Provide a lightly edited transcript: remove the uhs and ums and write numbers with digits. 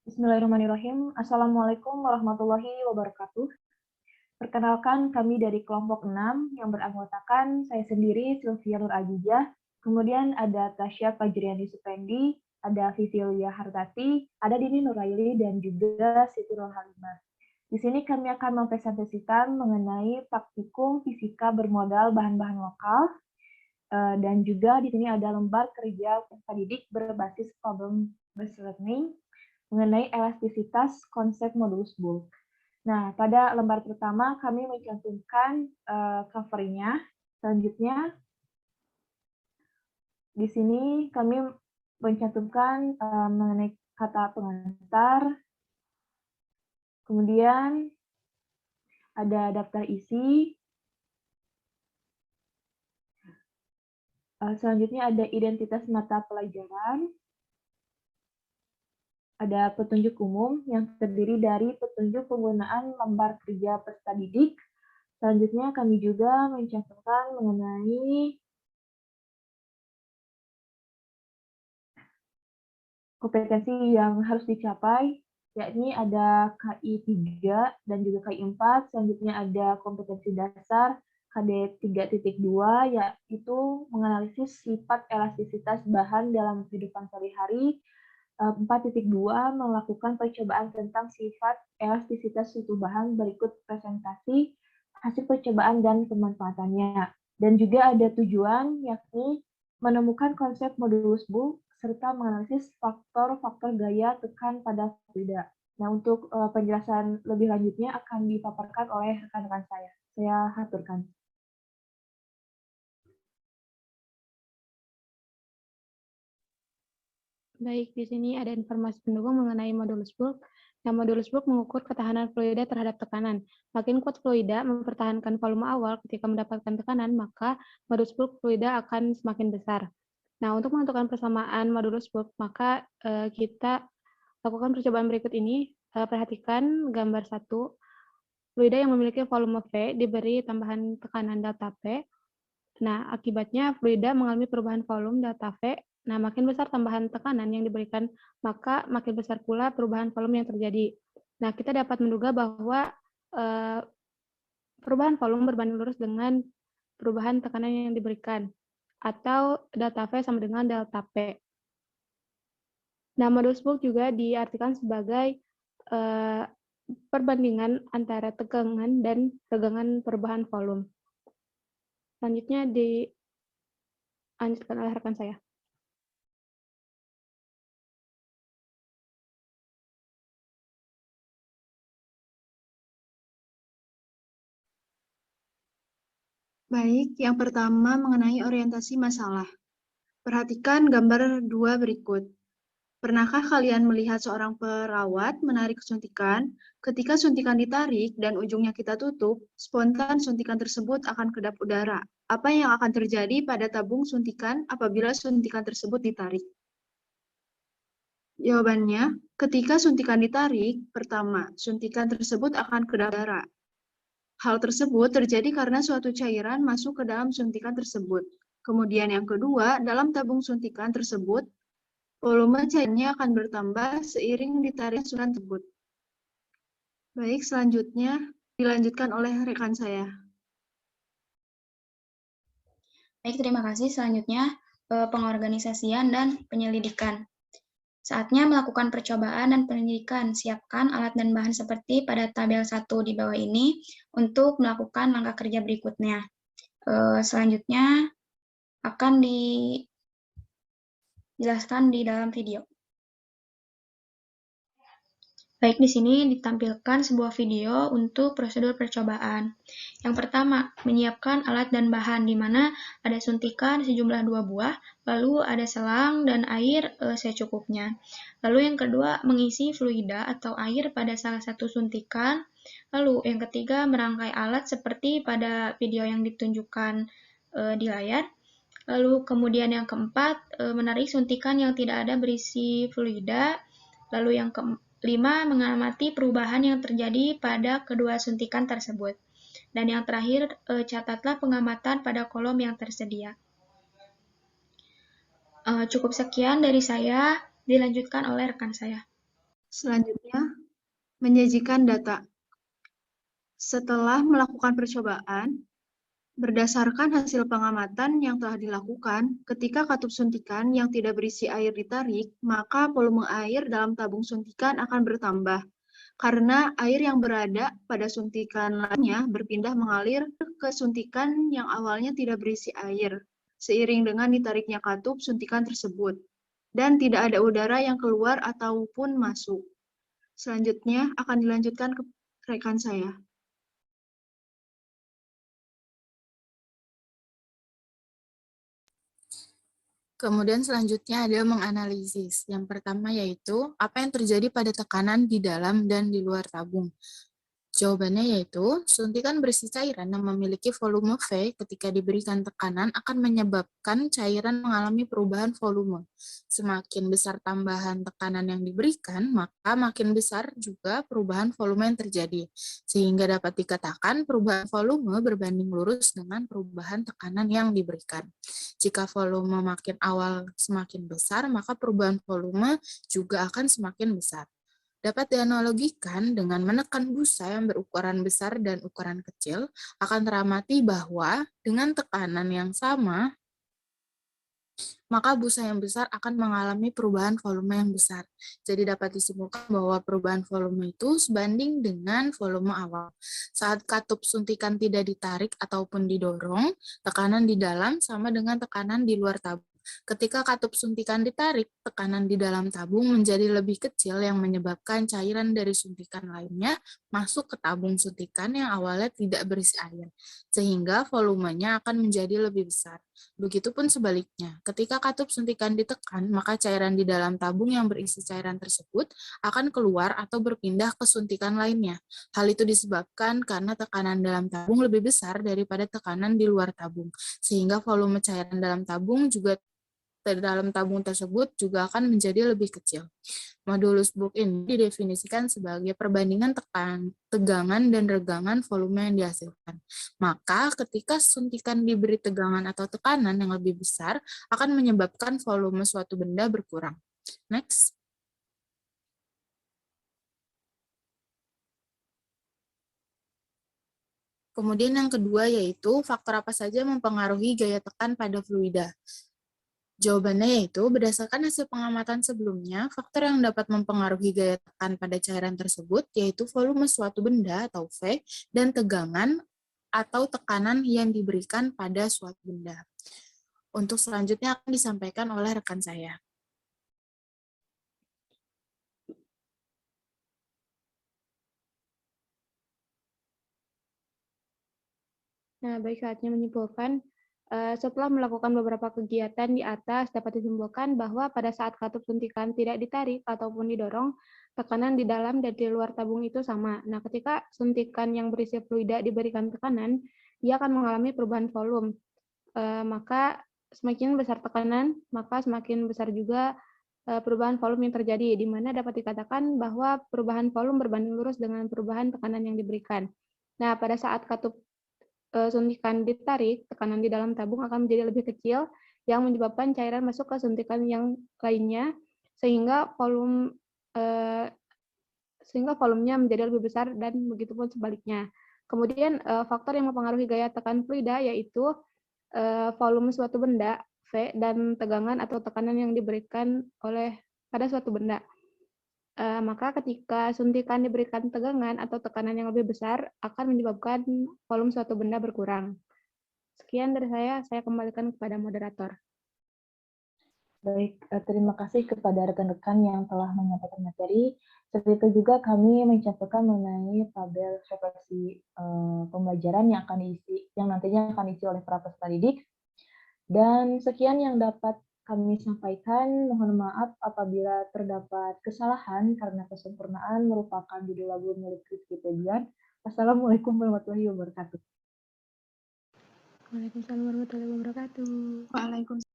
Bismillahirrahmanirrahim. Assalamualaikum warahmatullahi wabarakatuh. Perkenalkan, kami dari kelompok 6 yang beranggotakan saya sendiri, Sylvia Nur Azizah, kemudian ada Tasya Fajriani Supendi, ada Vivilia Hartati, ada Dini Nuraili, dan juga Siti Nurhalimah. Di sini kami akan mempresentasikan mengenai praktikum fisika bermodal bahan-bahan lokal, dan juga di sini ada lembar kerja peserta didik berbasis problem-based learning mengenai elastisitas konsep modulus bulk. Nah, pada lembar pertama kami mencantumkan cover-nya. Selanjutnya, di sini kami mencantumkan mengenai kata pengantar, kemudian ada daftar isi, selanjutnya ada identitas mata pelajaran, ada petunjuk umum yang terdiri dari petunjuk penggunaan lembar kerja peserta didik. Selanjutnya kami juga mencantumkan mengenai kompetensi yang harus dicapai, yakni ada KI 3 dan juga KI 4, selanjutnya ada kompetensi dasar KD 3.2, yaitu menganalisis sifat elastisitas bahan dalam kehidupan sehari-hari, 4.2 melakukan percobaan tentang sifat elastisitas suatu bahan, berikut presentasi hasil percobaan dan pemanfaatannya. Dan juga ada tujuan, yakni menemukan konsep modulus bulk serta menganalisis faktor-faktor gaya tekan pada fluida. Nah, untuk penjelasan lebih lanjutnya akan dipaparkan oleh rekan-rekan saya. Saya haturkan. Baik, di sini ada informasi pendukung mengenai modulus bulk. Nah, modulus bulk mengukur ketahanan fluida terhadap tekanan. Makin kuat fluida mempertahankan volume awal ketika mendapatkan tekanan, maka modulus bulk fluida akan semakin besar. Nah, untuk menentukan persamaan modulus bulk, maka kita lakukan percobaan berikut ini. Perhatikan gambar 1. Fluida yang memiliki volume V diberi tambahan tekanan delta P. Nah, akibatnya fluida mengalami perubahan volume delta V. Nah, makin besar tambahan tekanan yang diberikan, maka makin besar pula perubahan volume yang terjadi. Nah, kita dapat menduga bahwa perubahan volume berbanding lurus dengan perubahan tekanan yang diberikan, atau delta V sama dengan delta P. Nah, modulus bulk juga diartikan sebagai perbandingan antara tegangan dan tegangan perubahan volume. Selanjutnya dilanjutkan oleh rekan saya. Baik, yang pertama mengenai orientasi masalah. Perhatikan gambar 2 berikut. Pernahkah kalian melihat seorang perawat menarik suntikan? Ketika suntikan ditarik dan ujungnya kita tutup, spontan suntikan tersebut akan kedap udara. Apa yang akan terjadi pada tabung suntikan apabila suntikan tersebut ditarik? Jawabannya, ketika suntikan ditarik, pertama, suntikan tersebut akan kedap udara. Hal tersebut terjadi karena suatu cairan masuk ke dalam suntikan tersebut. Kemudian yang kedua, dalam tabung suntikan tersebut, volume cairannya akan bertambah seiring ditarik suntikan tersebut. Baik, selanjutnya dilanjutkan oleh rekan saya. Baik, terima kasih. Selanjutnya, pengorganisasian dan penyelidikan. Saatnya melakukan percobaan dan penyelidikan. Siapkan alat dan bahan seperti pada tabel 1 di bawah ini untuk melakukan langkah kerja berikutnya. Selanjutnya akan dijelaskan di dalam video. Baik, di sini ditampilkan sebuah video untuk prosedur percobaan. Yang pertama, menyiapkan alat dan bahan, di mana ada suntikan sejumlah 2 buah, lalu ada selang dan air secukupnya. Lalu yang kedua, mengisi fluida atau air pada salah satu suntikan. Lalu yang ketiga, merangkai alat seperti pada video yang ditunjukkan di layar. Lalu kemudian yang keempat, menarik suntikan yang tidak ada berisi fluida. Lalu yang keempat, 5. Mengamati perubahan yang terjadi pada kedua suntikan tersebut. Dan yang terakhir, catatlah pengamatan pada kolom yang tersedia. Cukup sekian dari saya, dilanjutkan oleh rekan saya. Selanjutnya, menyajikan data. Setelah melakukan percobaan, berdasarkan hasil pengamatan yang telah dilakukan, ketika katup suntikan yang tidak berisi air ditarik, maka volume air dalam tabung suntikan akan bertambah. Karena air yang berada pada suntikan lainnya berpindah mengalir ke suntikan yang awalnya tidak berisi air, seiring dengan ditariknya katup suntikan tersebut, dan tidak ada udara yang keluar ataupun masuk. Selanjutnya akan dilanjutkan ke rekan saya. Kemudian selanjutnya ada menganalisis. Yang pertama yaitu apa yang terjadi pada tekanan di dalam dan di luar tabung. Jawabannya yaitu, suntikan berisi cairan yang memiliki volume V ketika diberikan tekanan akan menyebabkan cairan mengalami perubahan volume. Semakin besar tambahan tekanan yang diberikan, maka makin besar juga perubahan volume yang terjadi. Sehingga dapat dikatakan perubahan volume berbanding lurus dengan perubahan tekanan yang diberikan. Jika volume makin awal semakin besar, maka perubahan volume juga akan semakin besar. Dapat dianalogikan dengan menekan busa yang berukuran besar dan ukuran kecil, akan teramati bahwa dengan tekanan yang sama, maka busa yang besar akan mengalami perubahan volume yang besar. Jadi dapat disimpulkan bahwa perubahan volume itu sebanding dengan volume awal. Saat katup suntikan tidak ditarik ataupun didorong, tekanan di dalam sama dengan tekanan di luar tabung. Ketika katup suntikan ditarik, tekanan di dalam tabung menjadi lebih kecil yang menyebabkan cairan dari suntikan lainnya masuk ke tabung suntikan yang awalnya tidak berisi air, sehingga volumenya akan menjadi lebih besar. Begitupun sebaliknya, ketika katup suntikan ditekan, maka cairan di dalam tabung yang berisi cairan tersebut akan keluar atau berpindah ke suntikan lainnya. Hal itu disebabkan karena tekanan dalam tabung lebih besar daripada tekanan di luar tabung, sehingga volume cairan dalam tabung tersebut juga akan menjadi lebih kecil. Modulus Book ini didefinisikan sebagai perbandingan tegangan dan regangan volume yang dihasilkan. Maka ketika suntikan diberi tegangan atau tekanan yang lebih besar, akan menyebabkan volume suatu benda berkurang. Next. Kemudian yang kedua yaitu faktor apa saja mempengaruhi gaya tekan pada fluida. Jawabannya yaitu, berdasarkan hasil pengamatan sebelumnya, faktor yang dapat mempengaruhi gaya tekan pada cairan tersebut yaitu volume suatu benda atau V dan tegangan atau tekanan yang diberikan pada suatu benda. Untuk selanjutnya akan disampaikan oleh rekan saya. Nah, baik, saatnya menyimpulkan. Setelah melakukan beberapa kegiatan di atas, dapat disimpulkan bahwa pada saat katup suntikan tidak ditarik ataupun didorong, tekanan di dalam dan di luar tabung itu sama. Nah, ketika suntikan yang berisi fluida diberikan tekanan, dia akan mengalami perubahan volume. Maka semakin besar tekanan, maka semakin besar juga perubahan volume yang terjadi, di mana dapat dikatakan bahwa perubahan volume berbanding lurus dengan perubahan tekanan yang diberikan. Nah, pada saat katup suntikan ditarik, tekanan di dalam tabung akan menjadi lebih kecil, yang menyebabkan cairan masuk ke suntikan yang lainnya, sehingga volumenya menjadi lebih besar dan begitupun sebaliknya. Kemudian faktor yang mempengaruhi gaya tekan fluida yaitu volume suatu benda V dan tegangan atau tekanan yang diberikan pada suatu benda. Maka ketika suntikan diberikan tegangan atau tekanan yang lebih besar akan menyebabkan volume suatu benda berkurang. Sekian dari saya kembalikan kepada moderator. Baik, terima kasih kepada rekan-rekan yang telah menyampaikan materi. Seperti itu juga kami mencantumkan mengenai tabel refleksi pembelajaran yang nantinya akan diisi oleh para peserta didik. Dan sekian yang dapat kami sampaikan. Mohon maaf apabila terdapat kesalahan karena kesempurnaan merupakan judul lagu milik Rizky Febian. Wassalamualaikum warahmatullahi wabarakatuh. Waalaikumsalam warahmatullahi wabarakatuh. Waalaikumsalam.